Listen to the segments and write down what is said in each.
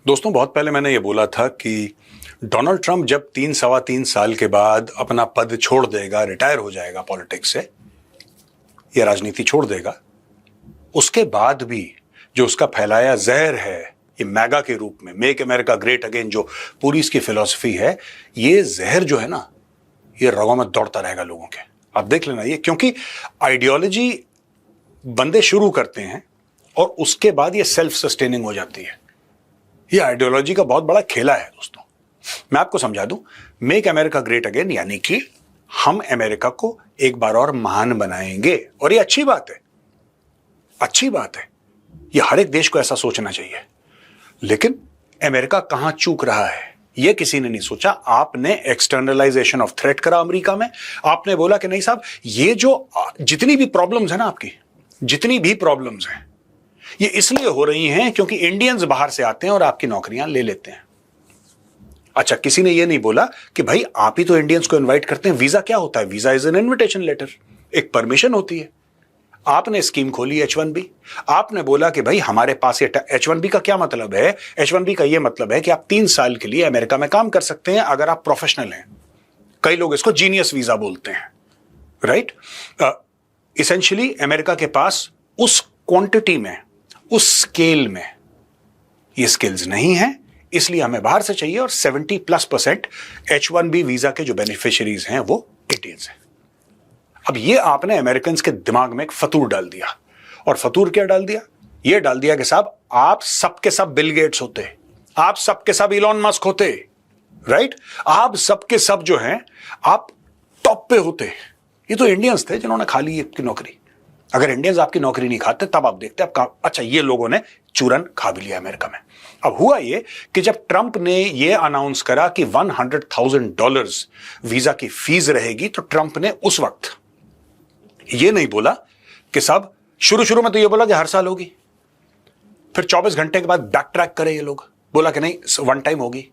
दोस्तों, बहुत पहले मैंने ये बोला था कि डोनाल्ड ट्रंप जब 3 सवा 3 साल के बाद अपना पद छोड़ देगा, रिटायर हो जाएगा पॉलिटिक्स से या राजनीति छोड़ देगा, उसके बाद भी जो उसका फैलाया जहर है ये मैगा के रूप में, मेक अमेरिका ग्रेट अगेन, जो पूरी इसकी फिलॉसफी है, ये जहर जो है ना, ये रगों में दौड़ता रहेगा लोगों के। आप देख लेना ये, क्योंकि आइडियोलॉजी बंदे शुरू करते हैं और उसके बाद ये सेल्फ सस्टेनिंग हो जाती है। ये आइडियोलॉजी का बहुत बड़ा खेला है दोस्तों। मैं आपको समझा दूं, मेक अमेरिका ग्रेट अगेन यानी कि हम अमेरिका को एक बार और महान बनाएंगे, और ये अच्छी बात है, अच्छी बात है। ये हर एक देश को ऐसा सोचना चाहिए। लेकिन अमेरिका कहां चूक रहा है ये किसी ने नहीं सोचा। आपने एक्सटर्नलाइजेशन ऑफ थ्रेट करा अमेरिका में। आपने बोला कि नहीं साहब, ये जो जितनी भी प्रॉब्लम्स है ना, आपकी जितनी भी प्रॉब्लम्स हैं, ये इसलिए हो रही हैं क्योंकि इंडियंस बाहर से आते हैं और आपकी नौकरियां ले लेते हैं। अच्छा, किसी ने ये नहीं बोला कि भाई आप ही तो इंडियंस को इनवाइट करते हैं। वीजा क्या होता है? Visa is an invitation letter, एक परमिशन होती है। आपने स्कीम खोली H1B। आपने बोला कि भाई हमारे पास ये H1B का क्या मतलब है? H1B का ये मतलब है कि आप 3 साल के लिए अमेरिका में काम कर सकते हैं अगर आप प्रोफेशनल हैं। कई लोग इसको जीनियस वीजा बोलते हैं, राइट? इसेंशियली अमेरिका के पास उस क्वांटिटी में, उस स्केल में ये स्किल्स नहीं है, इसलिए हमें बाहर से चाहिए। और 70+% H1B वीजा के जो बेनिफिशियरीज हैं वो इंडियंस हैं। अब ये आपने अमेरिकन के दिमाग में एक फतूर डाल दिया। और फतूर क्या डाल दिया? ये डाल दिया कि साहब आप सबके सब बिल गेट्स होते, आप सबके सब इलॉन मस्क होते, राइट? आप सबके सब जो हैं आप टॉप पे होते। ये तो इंडियंस थे जिन्होंने खा ली आपकी नौकरी। अगर इंडियंस आपकी नौकरी नहीं खाते तब आप देखते आप अच्छा, ये लोगों ने चूरन खा भी लिया अमेरिका में। अब हुआ ये कि जब ट्रंप ने ये अनाउंस करा कि $100,000 वीजा की फीस रहेगी, तो ट्रंप ने उस वक्त ये नहीं बोला कि साहब, शुरू में तो ये बोला कि हर साल होगी, फिर 24 घंटे के बाद बैक ट्रैक करे ये लोग, बोला कि नहीं वन टाइम होगी।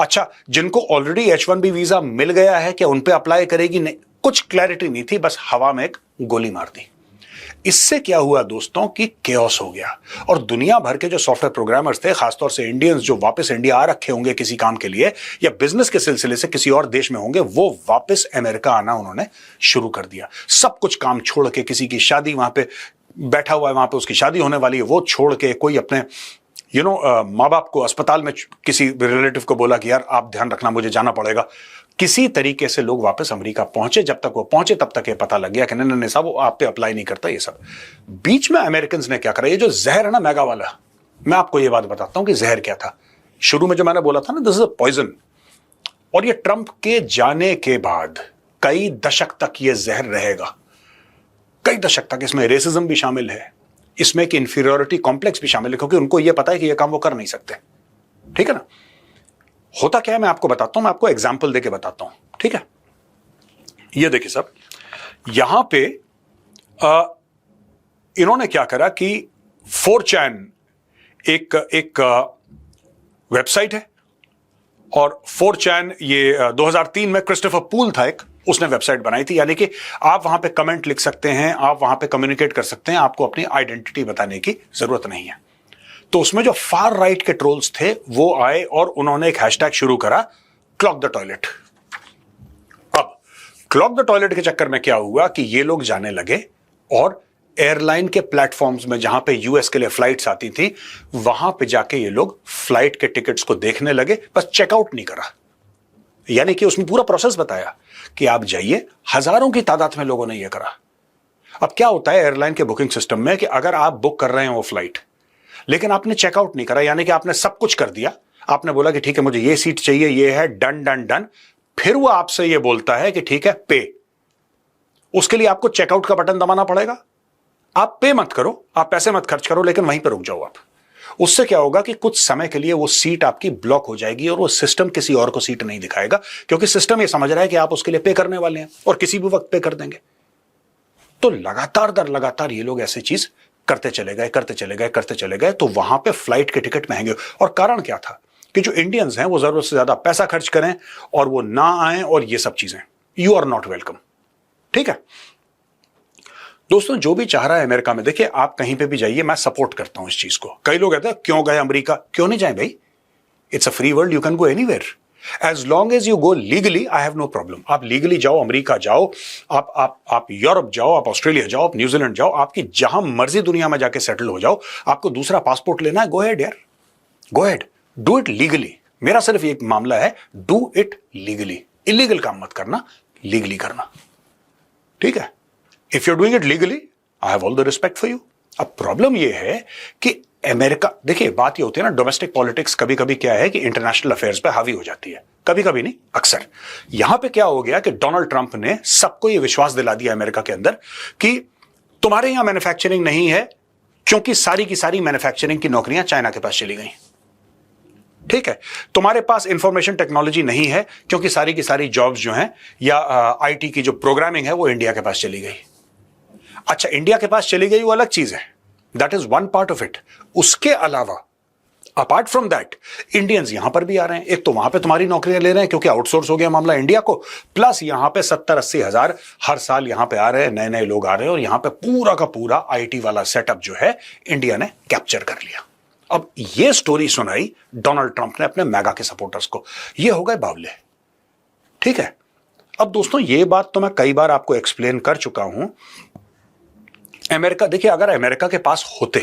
अच्छा, जिनको ऑलरेडी H1B वीजा मिल गया है क्या उन पे अप्लाई करेगी? नहीं, कुछ क्लैरिटी नहीं थी, बस हवा में एक गोली मार दी। इससे क्या हुआ दोस्तों कि केओस हो गया। और दुनिया भर के जो सॉफ्टवेयर प्रोग्रामर्स थे, खासतौर से इंडियंस जो वापस इंडिया आ रखे होंगे किसी काम के लिए या बिजनेस के सिलसिले से किसी और देश में होंगे, वो वापस अमेरिका आना उन्होंने शुरू कर दिया। सब कुछ काम छोड़ के, किसी की शादी वहां पे बैठा हुआ है, वहां पे उसकी शादी होने वाली है, वो छोड़ के, कोई अपने माँ बाप को अस्पताल में किसी रिलेटिव को बोला कि यार आप ध्यान रखना, मुझे जाना पड़ेगा। किसी तरीके से लोग वापस अमेरिका पहुंचे। जब तक वो पहुंचे तब तक ये पता लग गया कि नहीं साहब, वो आप पे अप्लाई नहीं करता। ये सब बीच में अमेरिकन ने क्या करा, ये जो जहर है ना मैगा वाला, मैं आपको ये बात बताता हूं कि जहर क्या था। शुरू में जो मैंने बोला था ना, दिस इज अ पॉइजन, और ये ट्रंप के जाने के बाद कई दशक तक ये जहर रहेगा, कई दशक तक। इसमें रेसिज्म भी शामिल है, इसमें कि इंफीरियोरिटी कॉम्प्लेक्स भी शामिल है, क्योंकि उनको यह पता है कि यह काम वो कर नहीं सकते। ठीक है ना? होता क्या है मैं आपको बताता हूं, मैं आपको एग्जांपल देके बताता हूं, ठीक है? ये देखिए साहब, यहां पे इन्होंने क्या करा कि 4chan एक वेबसाइट है, और 4chan ये 2003 में क्रिस्टोफर पूल था एक, उसने वेबसाइट बनाई थी। यानी कि आप वहां पे कमेंट लिख सकते हैं, आप वहां पे कम्युनिकेट कर सकते हैं, आपको अपनी आइडेंटिटी बताने की जरूरत नहीं है। तो उसमें जो फार राइट के ट्रोल्स थे वो आए और उन्होंने एक हैशटैग शुरू करा, क्लॉग द टॉयलेट। अब क्लॉग द टॉयलेट के चक्कर में क्या हुआ कि ये लोग जाने लगे और एयरलाइन के प्लेटफॉर्म्स में, जहां पे यूएस के लिए फ्लाइट्स आती थी, वहां पे जाके ये लोग फ्लाइट के टिकट्स को देखने लगे, बस चेकआउट नहीं करा। यानी कि उसमें पूरा प्रोसेस बताया कि आप जाइए। हजारों की तादाद में लोगों ने यह करा। अब क्या होता है एयरलाइन के बुकिंग सिस्टम में कि अगर आप बुक कर रहे हैं वो फ्लाइट, लेकिन आपने चेकआउट नहीं करा, यानी कि आपने सब कुछ कर दिया, आपने बोला कि ठीक है मुझे ये सीट चाहिए, ये है, डन डन डन, फिर वो आपसे ये बोलता है कि ठीक है पे, उसके लिए आपको चेकआउट का बटन दबाना पड़ेगा। आप पे मत करो, आप पैसे मत खर्च करो, लेकिन वहीं पर रुक जाओ आप। उससे क्या होगा कि कुछ समय के लिए वो सीट आपकी ब्लॉक हो जाएगी और वो सिस्टम किसी और को सीट नहीं दिखाएगा, क्योंकि सिस्टम ये समझ रहा है कि आप उसके लिए पे करने वाले हैं और किसी भी वक्त पे कर देंगे। तो लगातार दर लगातार ये लोग ऐसी चीज करते चले गए, तो वहां पे फ्लाइट के टिकट महंगे। और कारण क्या था कि जो इंडियंस हैं वो जरूरत से ज्यादा पैसा खर्च करें और वो ना आए, और ये सब चीजें। You are not welcome. ठीक है दोस्तों, जो भी चाह रहा है अमेरिका में, देखिए आप कहीं पे भी जाइए, मैं सपोर्ट करता हूं इस चीज को। कई लोग कहते हैं क्यों गए अमेरिका? क्यों नहीं जाए भाई? It's a free world, you can go anywhere as long as you go legally. I have no problem. आप लीगली जाओ, अमेरिका जाओ, आप यूरोप जाओ, आप ऑस्ट्रेलिया जाओ, आप न्यूजीलैंड जाओ, आपकी जहां मर्जी दुनिया में जाके सेटल हो जाओ। आपको दूसरा पासपोर्ट लेना है, गो हेड यार, गो हेड, डू इट लीगली। मेरा सिर्फ एक मामला है, डू इट लीगली। इलीगल काम मत करना, लीगली करना, ठीक है। If you are doing it legally, I have all the respect for you. अब प्रॉब्लम यह है कि अमेरिका, देखिए बात ये होती है ना, डोमेस्टिक पॉलिटिक्स कभी कभी क्या है कि इंटरनेशनल अफेयर्स पे हावी हो जाती है, कभी कभी नहीं, अक्सर। यहां पे क्या हो गया कि डोनाल्ड ट्रंप ने सबको ये विश्वास दिला दिया अमेरिका के अंदर कि तुम्हारे यहां मैन्युफैक्चरिंग नहीं है, क्योंकि सारी की सारी मैन्युफैक्चरिंग की नौकरियां चाइना के पास चली गई, ठीक है। तुम्हारे पास इंफॉर्मेशन टेक्नोलॉजी नहीं है, क्योंकि सारी की सारी जॉब्स जो हैं या आईटी की जो प्रोग्रामिंग है वो इंडिया के पास चली गई। अच्छा, इंडिया के पास चली गई वो अलग चीज है, that is one part of it. उसके अलावा अपार्ट फ्रॉम दैट, इंडियंस यहां पर भी आ रहे हैं। एक तो वहां पे तुम्हारी नौकरियां ले रहे हैं क्योंकि आउटसोर्स हो गया मामला इंडिया को, प्लस यहां पे 70-80 हजार हर साल यहां पे आ रहे हैं, नए नए लोग आ रहे हैं, और यहां पे पूरा का पूरा आईटी वाला सेटअप जो है इंडिया ने कैप्चर कर लिया। अब ये स्टोरी सुनाई डोनाल्ड ट्रंप ने अपने मैगा के सपोर्टर्स को, ये हो गए बावले, ठीक है। अब दोस्तों ये बात तो मैं कई बार आपको एक्सप्लेन कर चुका हूं। अमेरिका, देखिए अगर अमेरिका के पास होते,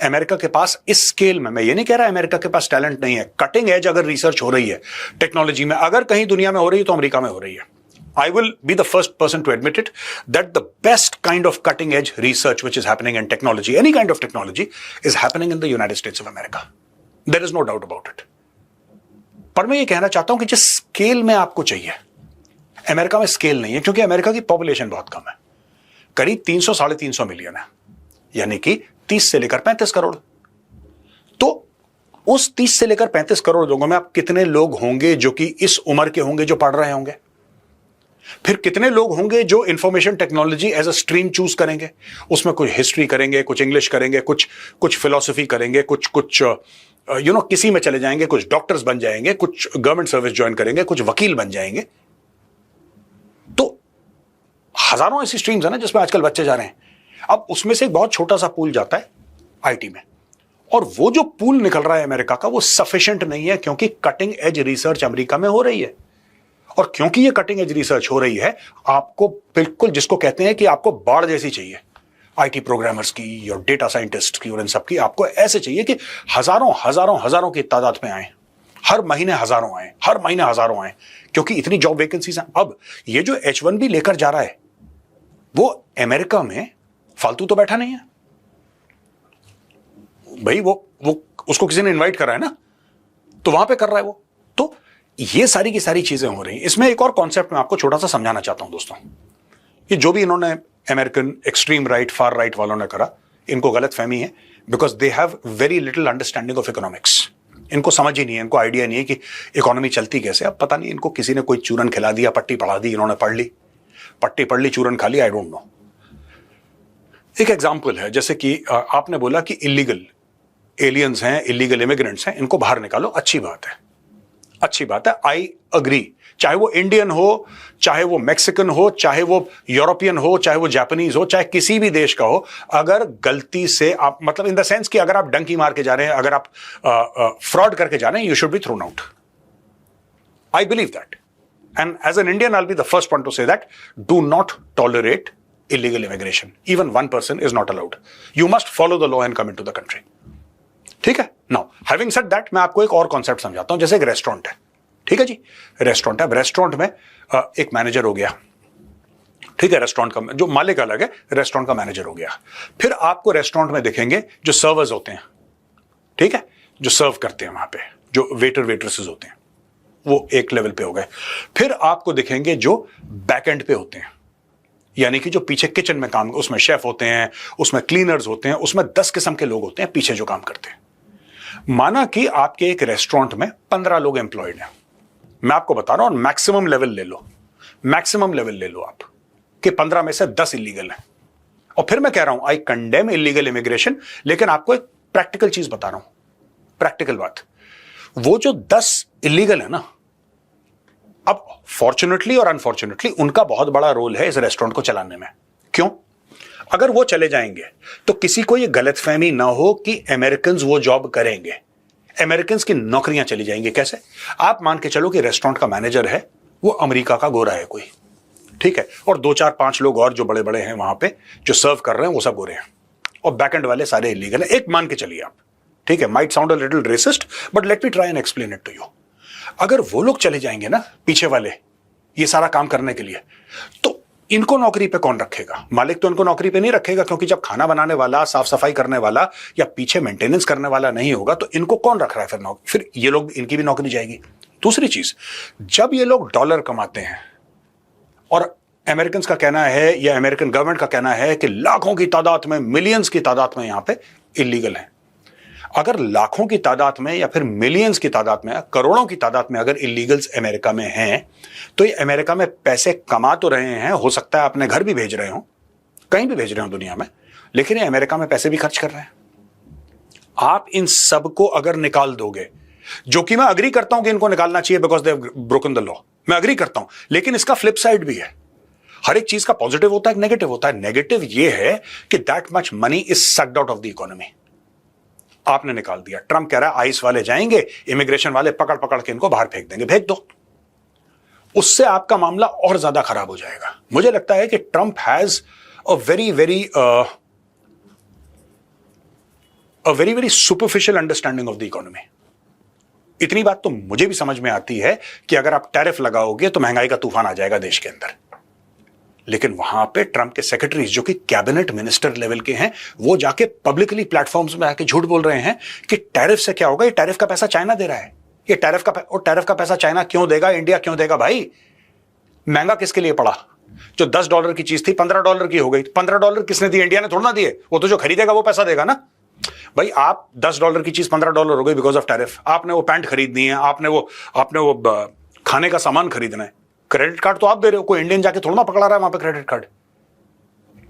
अमेरिका के पास इस स्केल में, मैं ये नहीं कह रहा अमेरिका के पास टैलेंट नहीं है, कटिंग एज अगर रिसर्च हो रही है टेक्नोलॉजी में, अगर कहीं दुनिया में हो रही है तो अमेरिका में हो रही है। I will be the first person to admit it that the best kind of cutting edge research which is happening in technology, any kind of technology, is happening in the United States of America. There is no doubt about it. पर मैं ये कहना चाहता हूं कि जिस scale में आपको चाहिए, अमेरिका में स्केल नहीं है, क्योंकि अमेरिका की पॉपुलेशन बहुत कम है, करीब 300-350 मिलियन है, यानी कि 30 से लेकर 35 करोड़। तो उस 30 से लेकर 35 करोड़ लोगों में आप कितने लोग होंगे जो कि इस उम्र के होंगे, जो पढ़ रहे होंगे? फिर कितने लोग होंगे जो information technology as a stream choose करेंगे? उसमें कुछ हिस्ट्री करेंगे, कुछ इंग्लिश करेंगे, कुछ फिलॉसफी करेंगे, कुछ किसी में चले जाएंगे, कुछ डॉक्टर्स बन जाएंगे, कुछ गवर्नमेंट सर्विस ज्वाइन करेंगे, कुछ वकील बन जाएंगे। तो हजारों ऐसी स्ट्रीम्स है ना जिसमें आजकल बच्चे जा रहे हैं। अब उसमें से एक बहुत छोटा सा पूल जाता है आईटी में, और वो जो पूल निकल रहा है अमेरिका का, वो सफिशिएंट नहीं है, क्योंकि कटिंग एज रिसर्च अमेरिका में हो रही है। और क्योंकि ये कटिंग एज रिसर्च हो रही है, आपको बिल्कुल, जिसको कहते हैं कि आपको बाढ़ जैसी चाहिए आईटी प्रोग्रामर्स की और डेटा साइंटिस्ट की और इन सब की, आपको ऐसे चाहिए कि हजारों हजारों हजारों की तादाद में आए, हर महीने हजारों आए, हर महीने हजारों आए, क्योंकि इतनी जॉब वैकेंसीज हैं। अब ये जो H1B लेकर जा रहा है, वो अमेरिका में फालतू तो बैठा नहीं है भाई, वो उसको किसी ने इन्वाइट करा है ना, तो वहां पे कर रहा है वो। तो ये सारी की सारी चीजें हो रही हैं। इसमें एक और कॉन्सेप्ट मैं आपको छोटा सा समझाना चाहता हूं दोस्तों। ये जो भी इन्होंने American extreme right, far right वालों ने करा, इनको गलत फहमी है, because they have very little understanding of economics. इनको समझ ही नहीं है, इनको आइडिया नहीं है कि इकोनॉमी चलती कैसे। अब पता नहीं इनको किसी ने कोई चूरन खिला दिया, पट्टी पढ़ा दी, इन्होंने पढ़ ली, पट्टी पढ़ ली, चूरन खा ली, आई डोंट नो। एक एग्जाम्पल है, जैसे कि आपने बोला कि इलीगल एलियंस हैं, इलीगल इमिग्रेंट्स हैं, इनको बाहर निकालो, अच्छी बात है, अच्छी बात है, आई अग्री। चाहे वो इंडियन हो, चाहे वो मैक्सिकन हो, चाहे वो यूरोपियन हो, चाहे वो जापानीज हो, चाहे किसी भी देश का हो, अगर गलती से आप, मतलब इन द सेंस कि अगर आप डंकी मार के जा रहे हैं, अगर आप फ्रॉड करके जा रहे हैं, you should be thrown out. I believe that, and as an Indian I will be the first one to say that do not tolerate illegal immigration. Even one person is not allowed. You must follow the law and come into the country. ठीक है? Now, having said that, मैं आपको एक और concept समझाता हूं। जैसे एक रेस्टोरेंट है, ठीक है जी, रेस्टोरेंट है। अब रेस्टोरेंट में एक मैनेजर हो गया, ठीक है, रेस्टोरेंट का जो मालिक अलग है, रेस्टोरेंट का मैनेजर हो गया। फिर आपको रेस्टोरेंट में दिखेंगे जो सर्वर्स होते हैं, ठीक है, जो सर्व करते हैं वहां पे, जो वेटर वेट्रेसेस होते हैं, वो एक लेवल पे हो गए। फिर आपको दिखेंगे जो बैक एंड पे होते हैं, यानी कि जो पीछे किचन में काम, उसमें शेफ होते हैं, उसमें क्लीनर्स होते हैं, उसमें 10 किस्म के लोग होते हैं पीछे जो काम करते हैं। माना कि आपके एक रेस्टोरेंट में 15 लोग एम्प्लॉयड हैं, मैं आपको बता रहा हूं, मैक्सिमम लेवल ले लो, मैक्सिमम लेवल ले लो आप, कि 15 में से 10 इलीगल हैं। और फिर मैं कह रहा हूं, आई कंडेम इलीगल इमिग्रेशन, लेकिन आपको एक प्रैक्टिकल चीज बता रहा हूं, प्रैक्टिकल बात। वो जो 10 इलीगल है ना, अब फॉर्चुनेटली और अनफॉर्चुनेटली उनका बहुत बड़ा रोल है इस रेस्टोरेंट को चलाने में। क्यों? अगर वो चले जाएंगे तो किसी को ये गलतफहमी ना हो कि अमेरिकन्स वो जॉब करेंगे। अमेरिकन की नौकरियां चली जाएंगी। कैसे? आप मान के चलो कि रेस्टोरेंट का मैनेजर है वो अमेरिका का गोरा है कोई, ठीक है, और 2 4 5 लोग और जो बड़े बड़े हैं वहां पे जो सर्व कर रहे हैं वो सब गोरे हैं, और बैकएंड वाले सारे इलीगल है। एक मान के चलिए आप, ठीक है, might sound a little racist but let me try and explain it to you. अगर वो लोग चले जाएंगे ना पीछे वाले ये सारा काम करने के लिए, तो इनको नौकरी पे कौन रखेगा? मालिक तो इनको नौकरी पे नहीं रखेगा, क्योंकि जब खाना बनाने वाला, साफ सफाई करने वाला या पीछे मेंटेनेंस करने वाला नहीं होगा तो इनको कौन रख रहा है फिर नौकरी? फिर ये लोग, इनकी भी नौकरी जाएगी। दूसरी चीज, जब ये लोग डॉलर कमाते हैं, और अमेरिकन का कहना है या अमेरिकन गवर्नमेंट का कहना है कि लाखों की तादाद में, मिलियंस की तादाद में यहां पे इलीगल है। अगर लाखों की तादाद में या फिर मिलियंस की तादाद में, करोड़ों की तादाद में अगर इलीगल्स अमेरिका में हैं, तो ये अमेरिका में पैसे कमा तो रहे हैं, हो सकता है अपने घर भी भेज रहे हो, कहीं भी भेज रहे हो दुनिया में, लेकिन ये अमेरिका में पैसे भी खर्च कर रहे हैं। आप इन सबको अगर निकाल दोगे, जो कि मैं अग्री करता हूं कि इनको निकालना चाहिए because they have broken the law, मैं अग्री करता हूं, लेकिन इसका फ्लिप साइड भी है। हर एक चीज का पॉजिटिव होता है, नेगेटिव होता है। नेगेटिव ये है कि that much money is sucked out of the economy. आपने निकाल दिया, ट्रंप कह रहा है आइस वाले जाएंगे, इमिग्रेशन वाले पकड़ पकड़ के इनको बाहर फेंक देंगे, भेज दो। उससे आपका मामला और ज्यादा खराब हो जाएगा। मुझे लगता है कि Trump has a very very superficial understanding of the economy. इतनी बात तो मुझे भी समझ में आती है कि अगर आप टैरिफ लगाओगे तो महंगाई का तूफान आ जाएगा देश के अंदर, लेकिन वहां पे ट्रंप के सेक्रेटरीज जो कि कैबिनेट मिनिस्टर लेवल के हैं, वो जाके पब्लिकली प्लेटफॉर्म्स में आके झूठ बोल रहे हैं कि टैरिफ से क्या होगा, ये टैरिफ का पैसा चाइना दे रहा है, ये टैरिफ का पैसा चाइना क्यों देगा, इंडिया क्यों देगा? भाई महंगा किसके लिए पड़ा? जो $10 की चीज थी $15 की हो गई। $15 किसने दिए? इंडिया ने थोड़ा ना दिए, वो तो जो खरीदेगा वो पैसा देगा ना। भाई आप $10 की चीज $15 हो गई बिकॉज ऑफ टैरिफ। आपने वो पैंट खरीदनी है, आपने वो खाने का सामान खरीदना है, क्रेडिट कार्ड तो आप दे रहे हो, कोई इंडियन जाके थोड़ा ना पकड़ा रहा है वहां पे credit card.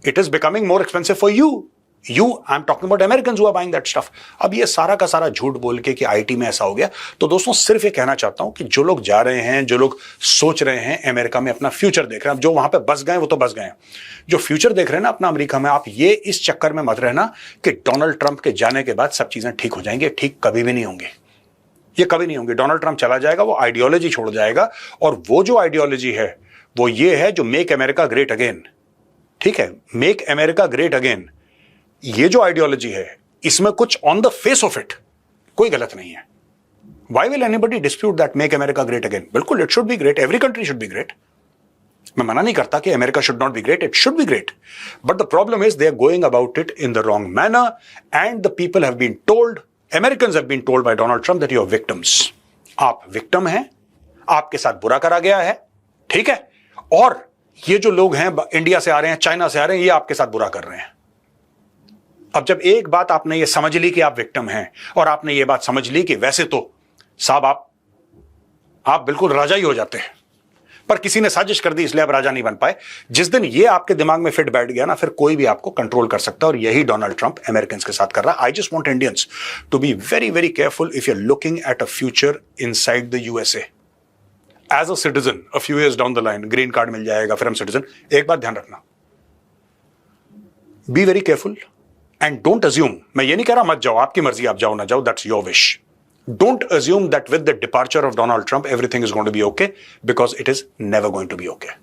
It is becoming more expensive for you. I am talking about Americans who are buying that stuff. अब ये सारा का सारा झूठ बोल के कि आईटी में ऐसा हो गया। तो दोस्तों सिर्फ ये कहना चाहता हूं कि जो लोग जा रहे हैं, जो लोग सोच रहे हैं अमेरिका में अपना फ्यूचर देख रहे हैं, जो वहां पे बस गए वो तो बस गए, जो फ्यूचर देख रहे हैं ना अपना अमेरिका में, आप ये इस चक्कर में मत रहना कि डोनाल्ड ट्रंप के जाने के बाद सब चीजें ठीक हो जाएंगी। ठीक कभी भी नहीं होंगे, ये कभी नहीं होंगे। डोनाल्ड ट्रंप चला जाएगा, वो आइडियोलॉजी छोड़ जाएगा, और वो जो आइडियोलॉजी है वो ये है जो मेक अमेरिका ग्रेट अगेन। ठीक है, मेक अमेरिका ग्रेट अगेन, ये जो आइडियोलॉजी है इसमें कुछ on the face of it कोई गलत नहीं है। Why will anybody dispute that make America great again? बिल्कुल, it should be great, every country should be great. मैं मना नहीं करता कि America should not be great, it should be great, but the problem is they are going about it in the wrong manner and the people have been told, Americans have been told bye Donald Trump that you are victims. आप victim हैं, आपके साथ बुरा करा गया है, ठीक है, और ये जो लोग हैं इंडिया से आ रहे हैं, चाइना से आ रहे हैं, ये आपके साथ बुरा कर रहे हैं। अब जब एक बात आपने ये समझ ली कि आप विक्टिम हैं, और आपने ये बात समझ ली कि वैसे तो साहब आप बिल्कुल राजा ही हो जाते हैं, पर किसी ने साजिश कर दी इसलिए आप राजा नहीं बन पाए। जिस दिन ये आपके दिमाग में फिट बैठ गया ना, फिर कोई भी आपको कंट्रोल कर सकता है, और यही डोनाल्ड ट्रंप अमेरिकन्स के साथ कर रहा है। I just want Indians to be very very careful if you are looking at a future inside the USA as a citizen. A few years down the line green card मिल जाएगा, फिर हम citizen. एक बात ध्यान रखना, be very careful and don't assume, मैं ये नहीं कह रहा मत जाओ, आपकी मर्जी, आप जाओ ना जाओ, that's your wish. Don't assume that with the departure of Donald Trump, everything is going to be okay, because it is never going to be okay.